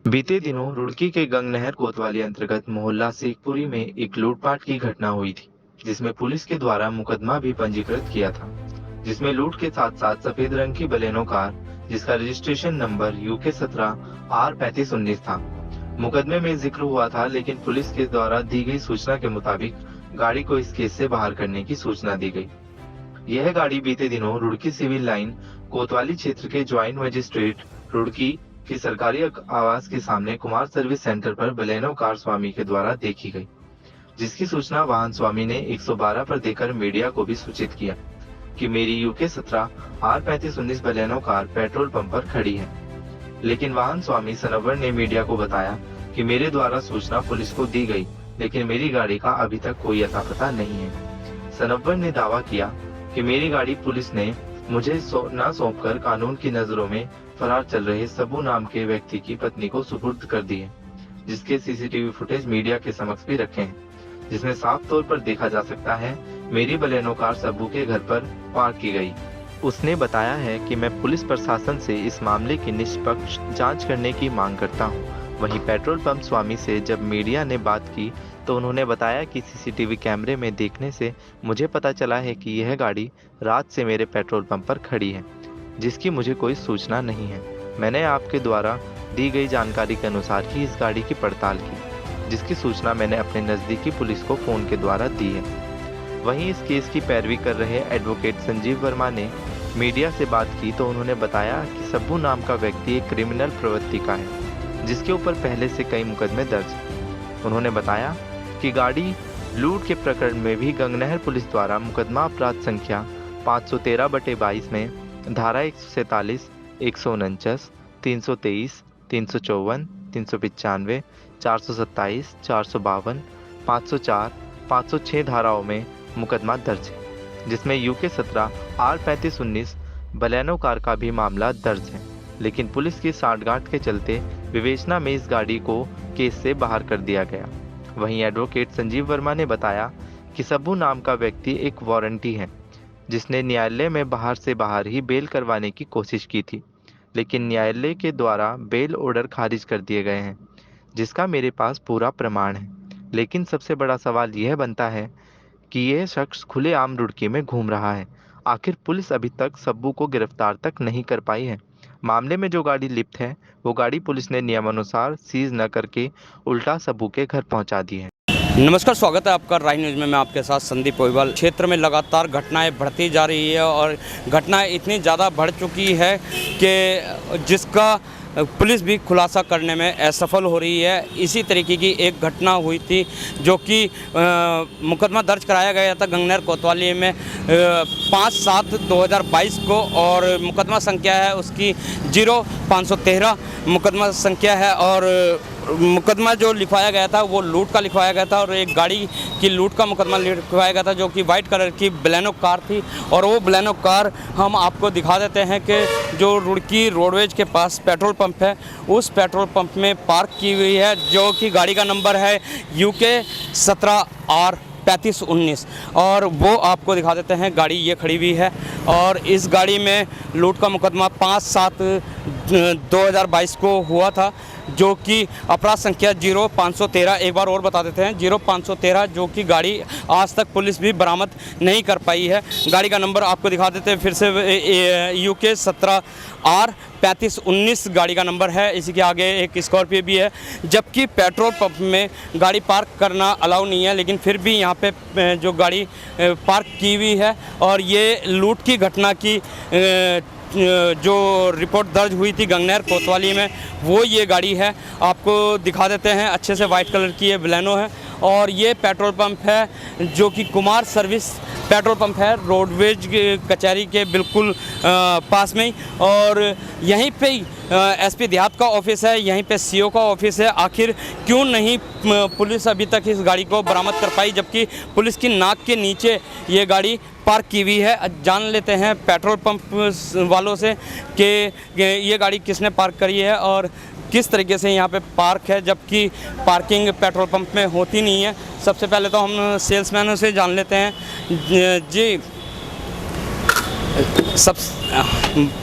बीते दिनों रुड़की के गंगनहर कोतवाली अंतर्गत मोहल्ला शेखपुरी में एक लूटपाट की घटना हुई थी, जिसमें पुलिस के द्वारा मुकदमा भी पंजीकृत किया था, जिसमें लूट के साथ साथ सफेद रंग की बलेनो कार, जिसका रजिस्ट्रेशन नंबर UK17R3519 था, मुकदमे में जिक्र हुआ था। लेकिन पुलिस के द्वारा दी गई सूचना के मुताबिक गाड़ी को इस केस से बाहर करने की सूचना दी गई। यह गाड़ी बीते दिनों रुड़की सिविल लाइन कोतवाली क्षेत्र के ज्वाइंट मजिस्ट्रेट रुड़की की सरकारी आवास के सामने कुमार सर्विस सेंटर पर बलेनो कार स्वामी के द्वारा देखी गई, जिसकी सूचना वाहन स्वामी ने 112 पर देकर मीडिया को भी सूचित किया कि मेरी UK17R3519 Baleno car petrol pump पर खड़ी है। लेकिन वाहन स्वामी सनवर ने मीडिया को बताया कि मेरे द्वारा सूचना पुलिस को दी गई, लेकिन मेरी गाड़ी का अभी तक कोई अता पता नहीं है। सनवर ने दावा किया कि मेरी गाड़ी पुलिस ने मुझे न सौंपकर कानून की नजरों में फरार चल रहे सबू नाम के व्यक्ति की पत्नी को सुपुर्द कर दी है, जिसके सीसीटीवी फुटेज मीडिया के समक्ष भी रखे हैं, जिसमें साफ तौर पर देखा जा सकता है मेरी बलेनो कार सबू के घर पर पार्क की गई। उसने बताया है कि मैं पुलिस प्रशासन से इस मामले की निष्पक्ष जांच करने की मांग करता हूं। वहीं पेट्रोल पंप स्वामी से जब मीडिया ने बात की तो उन्होंने बताया कि सीसीटीवी कैमरे में देखने से मुझे पता चला है कि यह गाड़ी रात से मेरे पेट्रोल पंप पर खड़ी है, जिसकी मुझे कोई सूचना नहीं है। मैंने आपके द्वारा दी गई जानकारी के अनुसार ही इस गाड़ी की पड़ताल की, जिसकी सूचना मैंने अपने नज़दीकी पुलिस को फ़ोन के द्वारा दी है। वहीं इस केस की पैरवी कर रहे एडवोकेट संजीव वर्मा ने मीडिया से बात की तो उन्होंने बताया कि सब्बू नाम का व्यक्ति एक क्रिमिनल प्रवृत्ति का है, जिसके ऊपर पहले से कई मुकदमे दर्ज हैं। उन्होंने बताया कि गाड़ी लूट के प्रकरण में भी गंगनहर पुलिस द्वारा मुकदमा अपराध संख्या 513/22 में धारा 147, 149, 323, 354, 395, 427, 452, 504, 506 धाराओं में मुकदमा दर्ज है, जिसमें UK17R3519 बलेनो कार का भी मामला दर्ज है। लेकिन पुलिस की सांठगांठ के चलते विवेचना में इस गाड़ी को केस से बाहर कर दिया गया। वहीं एडवोकेट संजीव वर्मा ने बताया कि सब्बू नाम का व्यक्ति एक वारंटी है, जिसने न्यायालय में बाहर से बाहर ही बेल करवाने की कोशिश की थी, लेकिन न्यायालय के द्वारा बेल ऑर्डर खारिज कर दिए गए हैं, जिसका मेरे पास पूरा प्रमाण है। लेकिन सबसे बड़ा सवाल यह बनता है कि यह शख्स खुलेआम रुड़की में घूम रहा है। आखिर पुलिस अभी तक सब्बू को गिरफ्तार तक नहीं कर पाई है। मामले में जो गाड़ी लिप्त है वो गाड़ी पुलिस ने नियमानुसार सीज न करके उल्टा सब्बू के घर पहुंचा दी है। नमस्कार, स्वागत है आपका राय न्यूज़ में। मैं आपके साथ संदीप पोईवाल। क्षेत्र में लगातार घटनाएं बढ़ती जा रही है और घटनाएं इतनी ज़्यादा बढ़ चुकी है कि जिसका पुलिस भी खुलासा करने में असफल हो रही है। इसी तरीके की एक घटना हुई थी जो कि मुकदमा दर्ज कराया गया था गंगनहर कोतवाली में 5/7/2022 को, और मुकदमा संख्या है उसकी 0513 मुकदमा संख्या है। और मुकदमा जो लिखवाया गया था वो लूट का लिखवाया गया था और एक गाड़ी की लूट का मुकदमा लिखवाया गया था जो कि वाइट कलर की बलेनो कार थी। और वो बलेनो कार हम आपको दिखा देते हैं कि जो रुड़की रोडवेज के पास पेट्रोल पंप है उस पेट्रोल पंप में पार्क की हुई है, जो कि गाड़ी का नंबर है UK17R3519। और वो आपको दिखा देते हैं, गाड़ी ये खड़ी हुई है और इस गाड़ी में लूट का मुकदमा 5/7/2022 को हुआ था, जो कि अपराध संख्या 0513, एक बार और बता देते हैं 0513, जो कि गाड़ी आज तक पुलिस भी बरामद नहीं कर पाई है। गाड़ी का नंबर आपको दिखा देते हैं फिर से, UK17R3519 गाड़ी का नंबर है। इसी के आगे एक स्कॉर्पियो भी है, जबकि पेट्रोल पंप में गाड़ी पार्क करना अलाउ नहीं है, लेकिन फिर भी यहाँ पे जो गाड़ी पार्क की हुई है। और ये लूट की घटना की जो रिपोर्ट दर्ज हुई थी गंगनहर कोतवाली में, वो ये गाड़ी है। आपको दिखा देते हैं, अच्छे से वाइट कलर की ये बलेनो है। और ये पेट्रोल पंप है जो कि कुमार सर्विस पेट्रोल पंप है, रोडवेज कचहरी के बिल्कुल पास में ही। और यहीं पे ही SP देहात का ऑफिस है, यहीं पे CO का ऑफिस है। आखिर क्यों नहीं पुलिस अभी तक इस गाड़ी को बरामद कर पाई, जबकि पुलिस की नाक के नीचे ये गाड़ी पार्क की हुई है। जान लेते हैं पेट्रोल पंप वालों से कि ये गाड़ी किसने पार्क करी है और किस तरीके से यहाँ पे पार्क है, जबकि पार्किंग पेट्रोल पंप में होती नहीं है। सबसे पहले तो हम सेल्समैनों से जान लेते हैं। जी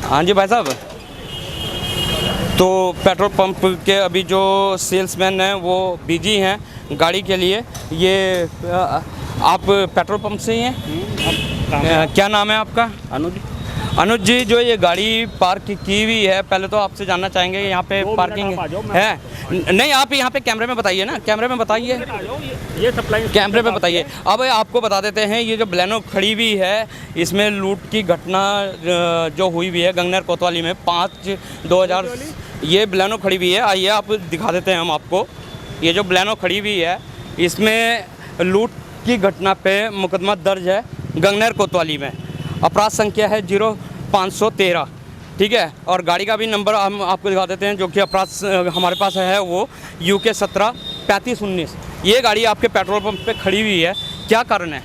हाँ जी भाई साहब, तो पेट्रोल पंप के अभी जो सेल्समैन हैं वो बिजी हैं गाड़ी के लिए। ये आप पेट्रोल पंप से ही हैं? क्या नाम है आपका? अनुज जी, जो ये गाड़ी पार्क की हुई है, पहले तो आपसे जानना चाहेंगे यहाँ पे पार्किंग है? नहीं, आप यहाँ पे कैमरे में बताइए ना, कैमरे में बताइए, ये सप्लाई कैमरे पे बताइए। अब आपको बता देते हैं, ये जो बलेनो खड़ी हुई है, इसमें लूट की घटना जो हुई हुई है गंगनहर कोतवाली में 5/2000 ये बलेनो खड़ी हुई है। आइए आप दिखा देते हैं हम आपको। ये जो बलेनो खड़ी हुई है, इसमें लूट की घटना पे मुकदमा दर्ज है गंगनहर कोतवाली में। अपराध संख्या है 0513, ठीक है। और गाड़ी का भी नंबर हम आपको दिखा देते हैं, जो कि अपराध हमारे पास है वो UK 17-3519। ये गाड़ी आपके पेट्रोल पंप पे खड़ी हुई है, क्या कारण है?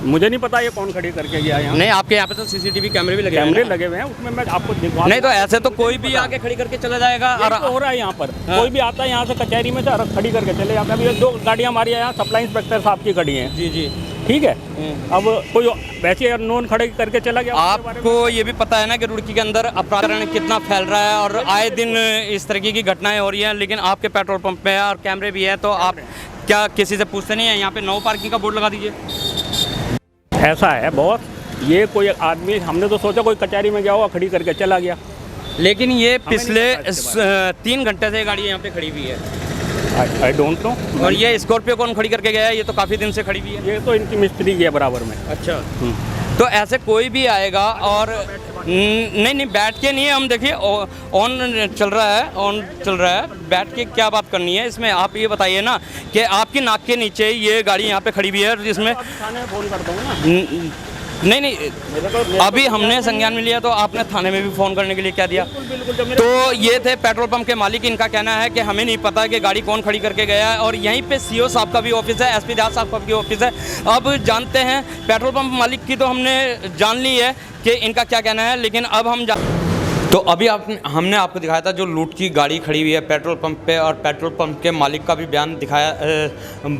मुझे नहीं पता ये कौन खड़ी करके गया यहाँ। नहीं, आपके यहाँ पे तो CCTV कैमरे भी लगे कैमरे हैं। लगे हुए हैं, उसमें मैं आपको दिखवा। नहीं तो ऐसे तो कोई भी आके खड़ी करके चला जाएगा। और तो हो रहा है यहाँ पर। हाँ। कोई भी आता है यहाँ से कचहरी में से खड़ी करके चले जाते हैं। अभी 2 गाड़ियाँ हमारी यहाँ सप्लाई इंस्पेक्टर साहब की खड़ी हैं। जी जी, ठीक है। अब कोई वैसे अननोन खड़े करके चला गया। आपको ये भी पता है ना कि रुड़की के अंदर अपराध कितना फैल रहा है और आए दिन इस तरीके की घटनाएं हो रही हैं, लेकिन आपके पेट्रोल पंप पे है और कैमरे भी है, तो आप क्या किसी से पूछते नहीं है? यहाँ पे नो पार्किंग का बोर्ड लगा दीजिए। ऐसा है बहुत, ये कोई आदमी, हमने तो सोचा कोई कचहरी में गया होगा, खड़ी करके चला गया। लेकिन ये पिछले 3 घंटे से गाड़ी यहाँ पे खड़ी हुई है। I don't know. और ये स्कॉर्पियो कौन खड़ी करके गया है? ये तो काफ़ी दिन से खड़ी हुई है। ये तो इनकी मिस्त्री की है बराबर में। अच्छा, तो ऐसे कोई भी आएगा और नहीं बैठ के नहीं है। हम देखिए ऑन चल रहा है, बैठ के क्या बात करनी है इसमें? आप ये बताइए ना कि आपकी नाक के नीचे ये गाड़ी यहाँ पे खड़ी हुई है, जिसमें थाने में फोन करता हूँ ना। नहीं, अभी हमने संज्ञान में लिया, तो आपने थाने में भी फ़ोन करने के लिए क्या दिया? बिल्कुल। तो ये थे पेट्रोल पंप के मालिक। इनका कहना है कि हमें नहीं पता कि गाड़ी कौन खड़ी करके गया है, और यहीं पे CO साहब का भी ऑफिस है, SP दास साहब का भी ऑफिस है। अब जानते हैं, पेट्रोल पंप मालिक की तो हमने जान ली है कि इनका क्या कहना है, लेकिन अब हम तो अभी हमने आपको दिखाया था जो लूट की गाड़ी खड़ी हुई है पेट्रोल पंप पे, और पेट्रोल पंप के मालिक का भी बयान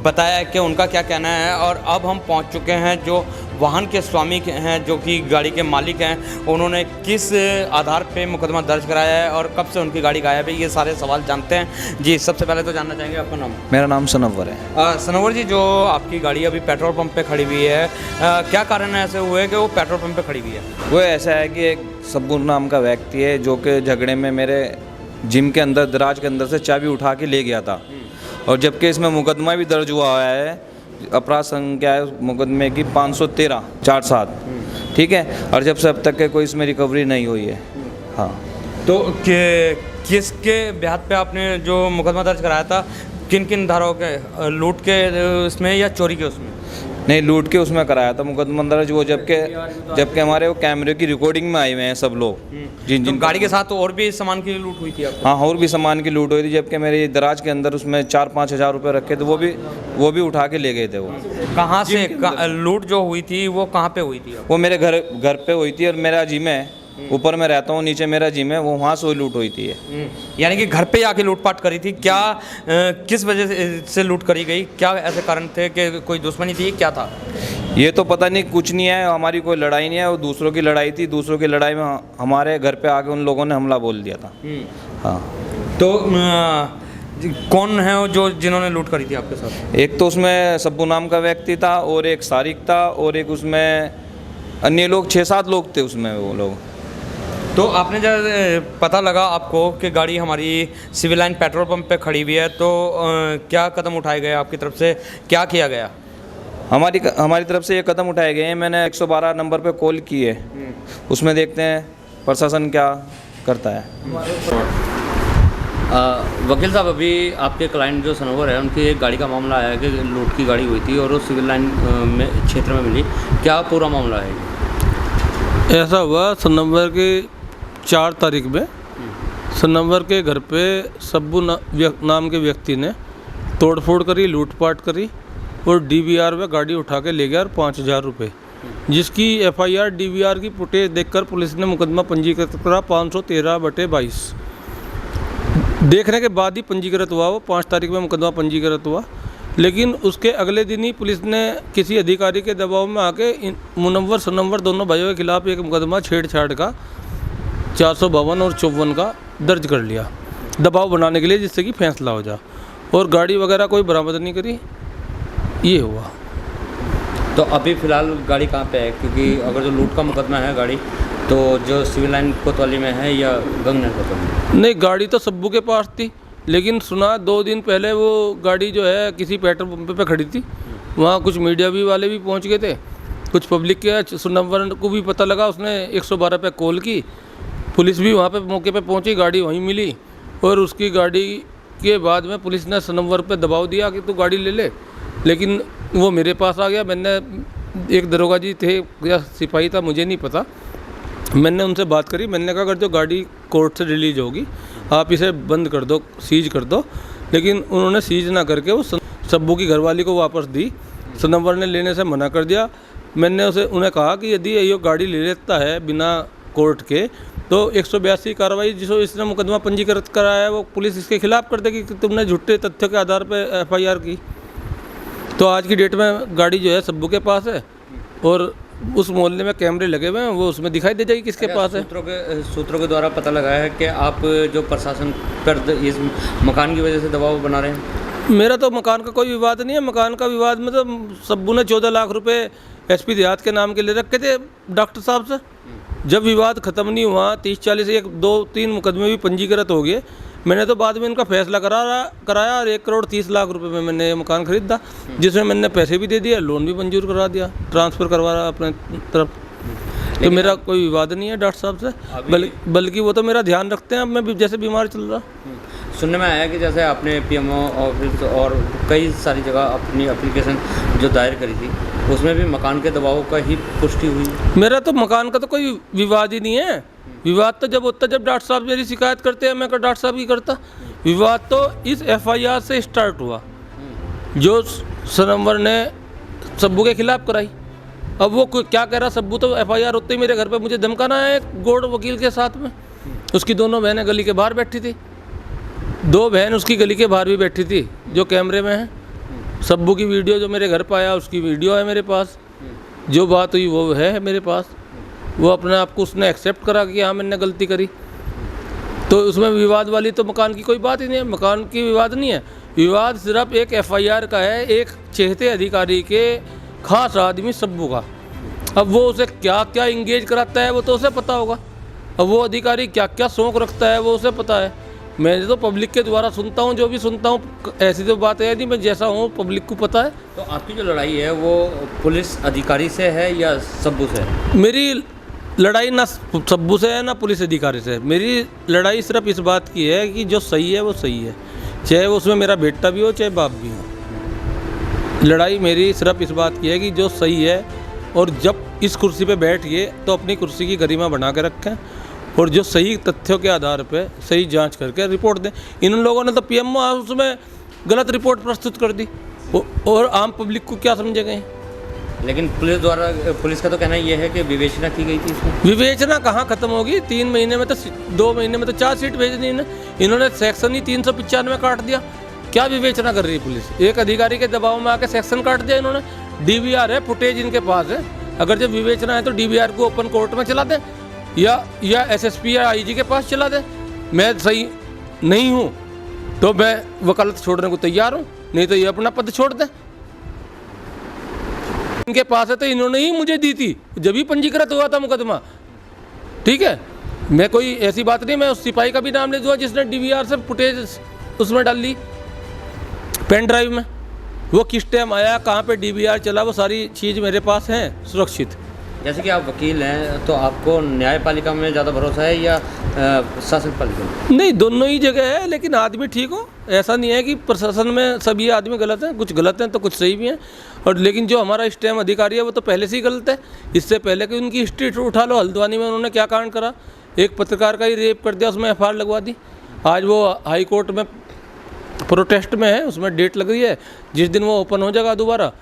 बताया कि उनका क्या कहना है। और अब हम पहुंच चुके हैं जो वाहन के स्वामी हैं, जो कि गाड़ी के मालिक हैं, उन्होंने किस आधार पे मुकदमा दर्ज कराया है और कब से उनकी गाड़ी गायब है, ये सारे सवाल जानते हैं। जी, सबसे पहले तो जानना चाहेंगे आपका नाम? मेरा नाम सनव्वर है। सनोवर जी, जो आपकी गाड़ी अभी पेट्रोल पंप पे खड़ी हुई है, क्या कारण ऐसे हुए कि वो पेट्रोल पंप पे खड़ी हुई है? वो ऐसा है कि एक सब्बूर नाम का व्यक्ति है, जो कि झगड़े में मेरे जिम के अंदर, दराज के अंदर से चाबी उठा के ले गया था। और जबकि इसमें मुकदमा भी दर्ज हुआ है, अपराध संख्या है मुकदमे की 513/47, ठीक है। और जब से अब तक के कोई इसमें रिकवरी नहीं हुई है। हाँ, तो किसके ब्याह पे आपने जो मुकदमा दर्ज कराया था, किन किन धाराओं के? लूट के उसमें या चोरी के उसमें? नहीं, लूट के उसमें कराया था मुकदमा दर्ज वो, जबकि हमारे वो कैमरे की रिकॉर्डिंग में आए हुए हैं सब लोग। जिन गाड़ी के साथ तो और भी सामान की लूट हुई थी आपको? हाँ, और भी सामान की लूट हुई थी, जबकि मेरे दराज के अंदर उसमें 4-5 हज़ार रुपये रखे थे, वो भी उठा के ले गए थे। वो कहाँ से लूट जो हुई थी वो कहाँ पे हुई थी? वो मेरे घर पे हुई थी, और मेरा जिम है, ऊपर मैं रहता हूँ, नीचे मेरा जिम है, वो वहाँ से लूट हुई थी। यानी कि घर पे आके लूटपाट करी थी क्या? किस वजह से लूट करी गई? क्या ऐसे कारण थे कि कोई दुश्मनी थी, क्या था? ये तो पता नहीं, कुछ नहीं है, हमारी कोई लड़ाई नहीं है, वो दूसरों की लड़ाई थी। दूसरों की लड़ाई में हमारे घर पे आके उन लोगों ने हमला बोल दिया था। हाँ, तो कौन है वो जो जिन्होंने लूट करी थी आपके साथ? एक तो उसमें सब्बू नाम का व्यक्ति था, और एक सारिक था, और एक उसमें अन्य लोग, 6-7 लोग थे उसमें वो लोग। तो आपने जब पता लगा आपको कि गाड़ी हमारी सिविल लाइन पेट्रोल पंप पे खड़ी हुई है, तो क्या कदम उठाए गए आपकी तरफ से, क्या किया गया? हमारी तरफ से ये कदम उठाए गए हैं। मैंने 112 नंबर पे कॉल की है, उसमें देखते हैं प्रशासन क्या करता है। वकील साहब, अभी आपके क्लाइंट जो सनोवर है, उनकी एक गाड़ी का मामला आया है कि लूट की गाड़ी हुई थी और वो सिविल लाइन में क्षेत्र में मिली। क्या पूरा मामला है? ऐसा हुआ, सनम्बर की 4 तारीख में सनम्बर के घर पे सब्बू नाम के व्यक्ति ने तोड़फोड़ करी, लूटपाट करी, और DVR में गाड़ी उठा के ले गया, और 5,000 रुपये, जिसकी FIR DVR की फुटेज देखकर पुलिस ने मुकदमा पंजीकृत करा 513/22। देखने के बाद ही पंजीकृत हुआ, वो 5 तारीख में मुकदमा पंजीकृत हुआ। लेकिन उसके अगले दिन ही पुलिस ने किसी अधिकारी के दबाव में आके मुनव्वर सनम्वर दोनों भाइयों के खिलाफ एक मुकदमा छेड़छाड़ का 452 और 54 का दर्ज कर लिया। दबाव बनाने के लिए, जिससे कि फैसला हो जाए। और गाड़ी वगैरह कोई बरामद नहीं करी, ये हुआ। तो अभी फ़िलहाल गाड़ी कहाँ पे है? क्योंकि अगर जो लूट का मुकदमा है गाड़ी, तो जो सिविल लाइन कोतवाली में है या गंगनहर कोतवाली में? नहीं, गाड़ी तो सब्बू के पास थी, लेकिन सुना 2 दिन पहले वो गाड़ी जो है किसी पेट्रोल पंप पे खड़ी थी। वहाँ कुछ मीडिया भी वाले भी पहुँच गए थे, कुछ पब्लिक के सुनवर को भी पता लगा, उसने 112 पे कॉल की, पुलिस भी वहाँ पे मौके पे पहुँची, गाड़ी वहीं मिली। और उसकी गाड़ी के बाद में पुलिस ने सनवर पे दबाव दिया कि तू गाड़ी ले ले, लेकिन वो मेरे पास आ गया। मैंने, एक दरोगा जी थे या सिपाही था मुझे नहीं पता, मैंने उनसे बात करी। मैंने कहा अगर जो गाड़ी कोर्ट से रिलीज होगी आप इसे बंद कर दो, सीज कर दो। लेकिन उन्होंने सीज ना करके वो सब्बू की घरवाली को वापस दी। सनवर ने लेने से मना कर दिया। मैंने उन्हें कहा कि यदि ये गाड़ी ले लेता है बिना कोर्ट के, तो 182 कार्रवाई जिसको इसने मुकदमा पंजीकृत कराया है वो पुलिस इसके खिलाफ कर देगी कि तुमने झूठे तथ्यों के आधार पर FIR की। तो आज की डेट में गाड़ी जो है सब्बू के पास है, और उस मोहल्ले में कैमरे लगे हुए हैं, वो उसमें दिखाई दे जाएगी किसके पास है। सूत्रों के द्वारा पता लगा है कि आप जो प्रशासन पर इस मकान की वजह से दबाव बना रहे हैं। मेरा तो मकान का कोई विवाद नहीं है। मकान का विवाद में तो सब्बू ने 14 लाख रुपए SP देहात के नाम के ले रखे थे डॉक्टर साहब से। जब विवाद ख़त्म नहीं हुआ, 30-40 1-2-3 मुकदमे भी पंजीकृत हो गए, मैंने तो बाद में इनका फैसला कराया और 1,30,00,000 रुपए में मैंने मकान खरीदा, जिसमें मैंने पैसे भी दे दिए, लोन भी मंजूर करा दिया, ट्रांसफ़र करवा रहा अपने तरफ। तो मेरा कोई विवाद नहीं है डॉक्टर साहब से, बल्कि वो तो मेरा ध्यान रखते हैं। अब मैं जैसे बीमार चल रहा। सुनने में आया कि जैसे आपने PMO ऑफिस और कई सारी जगह अपनी एप्लीकेशन जो दायर करी थी, उसमें भी मकान के दबाव का ही पुष्टि हुई। मेरा तो मकान का तो कोई विवाद ही नहीं है। विवाद तो जब होता जब डॉक्टर साहब मेरी शिकायत करते हैं, मैं डॉक्टर साहब की करता। विवाद तो इस FIR से स्टार्ट हुआ जो सनवर ने सब्बू के खिलाफ कराई। अब वो क्या कह रहा, सब्बू तो FIR होते ही मेरे घर पे मुझे धमकाना है गोड वकील के साथ में। उसकी दोनों बहनें गली के बाहर बैठी थी, 2 बहन उसकी गली के बाहर भी बैठी थी जो कैमरे में है। सब्बू की वीडियो जो मेरे घर पर आया उसकी वीडियो है मेरे पास, जो बात हुई वो है मेरे पास। वो अपने आप को उसने एक्सेप्ट करा कि हाँ मैंने गलती करी। तो उसमें विवाद वाली तो मकान की कोई बात ही नहीं है। मकान की विवाद नहीं है, विवाद सिर्फ एक FIR का है, एक चहेते अधिकारी के खास आदमी सब्बू का। अब वो उसे क्या क्या इंगेज कराता है वो तो उसे पता होगा। अब वो अधिकारी क्या क्या शौक रखता है वो उसे पता है। मैं तो पब्लिक के द्वारा सुनता हूँ, जो भी सुनता हूँ, ऐसी तो बात है नहीं, मैं जैसा हूँ पब्लिक को पता है। तो आपकी जो लड़ाई है वो पुलिस अधिकारी से है या सब्बू से है? मेरी लड़ाई ना सब्बू से है ना पुलिस अधिकारी से है। मेरी लड़ाई सिर्फ इस बात की है कि जो सही है वो सही है, चाहे उसमें मेरा बेटा भी हो चाहे बाप भी हो। लड़ाई मेरी सिर्फ इस बात की है कि जो सही है, और जब इस कुर्सी पे बैठिए तो अपनी कुर्सी की गरिमा बना के रखें, और जो सही तथ्यों के आधार पे सही जांच करके रिपोर्ट दें। इन लोगों ने तो PMO उसमें गलत रिपोर्ट प्रस्तुत कर दी, और आम पब्लिक को क्या समझेंगे। लेकिन पुलिस का तो कहना ये है कि विवेचना की गई थी इसमें। विवेचना कहाँ खत्म होगी? 3 महीने में तो 2 महीने में तो 4 सीट भेज दी इन्होंने सेक्शन ही 395 काट दिया। क्या विवेचना कर रही है पुलिस? एक अधिकारी के दबाव में आके सेक्शन काट दिया इन्होंने। DVR है, फुटेज इनके पास है। अगर जब विवेचना है तो DVR को ओपन कोर्ट में चला दें, या SSP या IG के पास चला दें। मैं सही नहीं हूँ तो मैं वकालत छोड़ने को तैयार हूँ, नहीं तो ये अपना पद छोड़ दें। इनके पास है तो इन्होंने ही मुझे दी थी जब भी पंजीकृत हुआ था मुकदमा। ठीक है, मैं कोई ऐसी बात नहीं, मैं उस सिपाही का भी नाम ले दूँगा जिसने DVR से फुटेज उसमें डाल ली पेन ड्राइव में। वो किस टाइम आया, कहाँ पे DVR चला, वो सारी चीज़ मेरे पास है सुरक्षित। जैसे कि आप वकील हैं तो आपको न्यायपालिका में ज़्यादा भरोसा है या शासन पालिका में? नहीं, दोनों ही जगह है, लेकिन आदमी ठीक हो। ऐसा नहीं है कि प्रशासन में सभी आदमी गलत हैं, कुछ गलत हैं तो कुछ सही भी हैं। और लेकिन जो हमारा इस टाइम अधिकारी है वो तो पहले से ही गलत है। इससे पहले कि उनकी हिस्ट्री उठा लो, हल्द्वानी में उन्होंने क्या कांड करा, एक पत्रकार का ही रेप कर दिया, उसमें FIR लगवा दी। आज वो हाई कोर्ट में प्रोटेस्ट में है, उसमें डेट लग रही है। जिस दिन वो ओपन हो जाएगा दोबारा,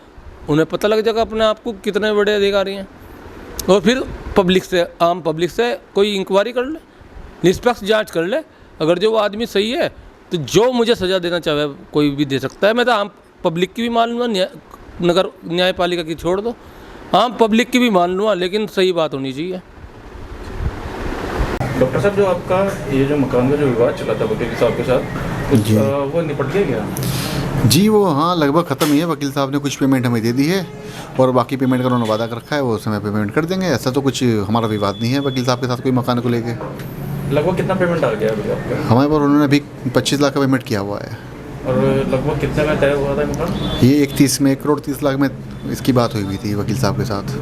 उन्हें पता लग जाएगा अपने आप को कितने बड़े अधिकारी हैं। और फिर पब्लिक से, आम पब्लिक से कोई इंक्वायरी कर ले, निष्पक्ष जांच कर ले। अगर जो वो आदमी सही है तो जो मुझे सज़ा देना चाहे कोई भी दे सकता है। मैं तो आम पब्लिक की भी मान लूँगा, नगर न्यायपालिका की छोड़ दो, आम पब्लिक की भी मान लूँगा, लेकिन सही बात होनी चाहिए। डॉक्टर साहब, जो आपका ये जो मकान का जो विवाद चला था वकील साहब के साथ, कुछ जी। वो निपट गया क्या? जी वो हाँ लगभग ख़त्म ही है। वकील साहब ने कुछ पेमेंट हमें दे दी है और बाकी पेमेंट का उन्होंने वादा कर रखा है, वो समय पेमेंट कर देंगे। ऐसा तो कुछ हमारा विवाद नहीं है वकील साहब के साथ कोई मकान को लेके। लगभग कितना पेमेंट आ गया अभी आपका? हमारे पर उन्होंने अभी 25 लाख का पेमेंट किया हुआ है। और लगभग कितने में तय हुआ था मकान? ये 1 करोड़ 30 लाख में इसकी बात हुई थी वकील साहब के साथ।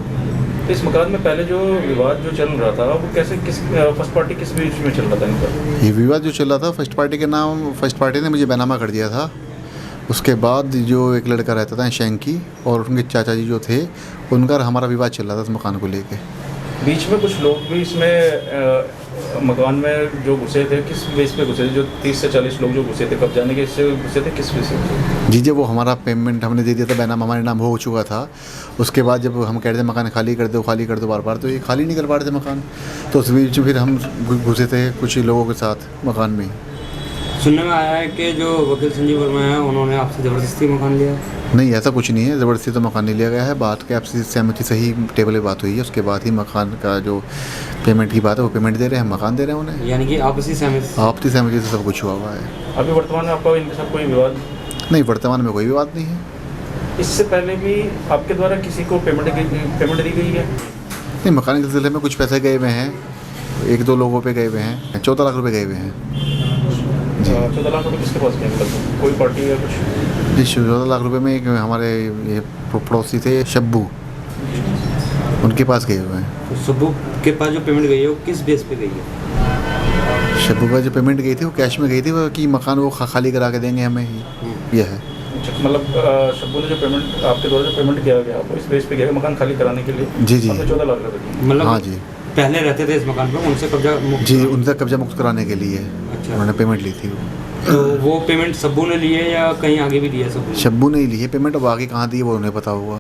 तो इस मकान में पहले जो विवाद जो चल रहा था वो कैसे फर्स्ट पार्टी किस बीच में चल रहा था इनका? ये विवाद जो चल रहा था फर्स्ट पार्टी ने मुझे बैनामा कर दिया था। उसके बाद जो एक लड़का रहता था शेंकी और उनके चाचा जी जो थे, उनका हमारा विवाद चल रहा था इस मकान को लेके। बीच में कुछ लोग भी इसमें मकान में जो घुसे थे, किस बेस पे घुसे थे? जो 30 से 40 लोग जो घुसे थे कब्जाने के, इससे घुसे थे किस बेस पे? जी जब वो हमारा पेमेंट हमने दे दिया था, बैनामा हमारे नाम हो चुका था, उसके बाद जब हम कह रहे थे मकान खाली कर दो बार बार, तो ये खाली नहीं कर पा रहे थे मकान। तो उस बीच फिर हम घुसे थे कुछ लोगों के साथ मकान में। सुनने में आया है कि जो वकील संजीव वर्मा हैं उन्होंने आपसे ज़बरदस्ती मकान लिया। नहीं ऐसा कुछ नहीं है, ज़बरदस्ती तो मकान नहीं लिया गया है। बात के आपसी सहमति से ही टेबल पे बात हुई है, उसके बाद ही मकान का जो पेमेंट की बात है वो पेमेंट दे रहे हैं, हम मकान दे रहे हैं उन्हें। यानी कि आपसी सहमति से सब कुछ हुआ हुआ है। अभी वर्तमान में आपका इनके साथ कोई विवाद? नहीं वर्तमान में कोई विवाद नहीं है। इससे पहले भी आपके द्वारा किसी को पेमेंट दी गई है? नहीं मकान के सिलसिले में कुछ पैसे गए हुए हैं, 1-2 लोगों पे गए हुए हैं, 14 लाख रुपए गए हुए हैं। 14 लाख रुपये किसके पास गए? मतलब कोई पार्टी या कुछ? जी 14 लाख रुपए में एक हमारे ये पड़ोसी थे शब्बू, उनके पास गए हुए हैं। सुब्बू के पास जो पेमेंट गई है वो किस बेस पे गई है? शब्बू का जो पेमेंट गई थी वो कैश में गई थी, वो कि मकान वो खाली करा के देंगे हमें, यह है। मतलब शब्बू ने जो पेमेंट आपके द्वारा जो पेमेंट किया गया आपको इस बेस पे गया मकान खाली कराने के लिए? जी 14 लाख रुपये। मतलब हाँ जी पहले रहते थे इस मकान पर, उनसे कब्जा जी उनसे कब्जा मुक्त कराने के लिए अच्छा। उन्होंने पेमेंट ली थी। तो वो पेमेंट सब्बू ने ली है या कहीं आगे भी दिया? शब्बू ने ही ली है पेमेंट, अब आगे कहाँ दी है वो उन्हें पता होगा।